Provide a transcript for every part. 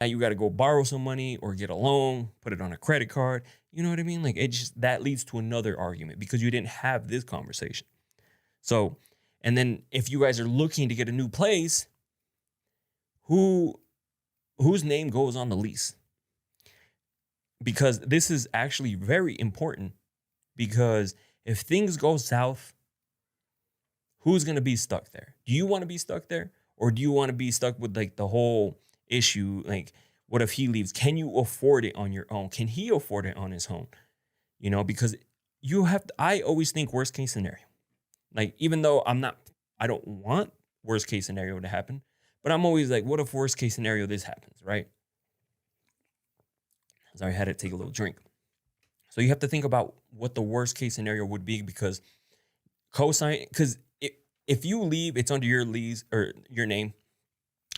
Now you got to go borrow some money or get a loan, put it on a credit card. You know what I mean? Like it just that leads to another argument because you didn't have this conversation. So, and then if you guys are looking to get a new place, who whose name goes on the lease? Because this is actually very important because if things go south, who's going to be stuck there? Do you want to be stuck there or do you want to be stuck with like the whole issue like what if he leaves? Can you afford it on your own? Can he afford it on his own? Because you have to, I always think worst case scenario. Like even though I don't want worst case scenario to happen, but I'm always like what if worst case scenario this happens, right? Sorry, I had to take a little drink. So you have to think about what the worst case scenario would be because cosign because if you leave, it's under your lease or your name.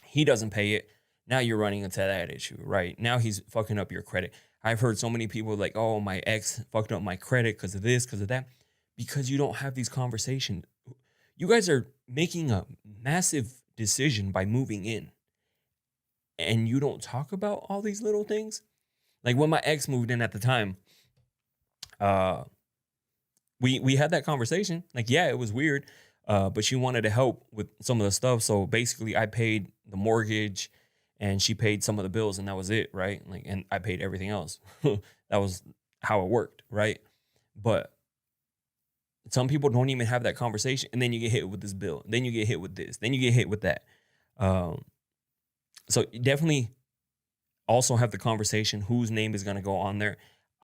He doesn't pay it. Now you're running into that issue, right? Now he's fucking up your credit. I've heard so many people like, oh, my ex fucked up my credit because of this, because of that, because you don't have these conversations. You guys are making a massive decision by moving in and you don't talk about all these little things. Like when my ex moved in at the time, uh, we had that conversation. Like, yeah, it was weird, but she wanted to help with some of the stuff. So basically, I paid the mortgage, and she paid some of the bills, and that was it, right? Like, and I paid everything else. That was how it worked, right? But some people don't even have that conversation, and then you get hit with this bill, then you get hit with this, then you get hit with that. Um, so definitely also have the conversation whose name is going to go on there.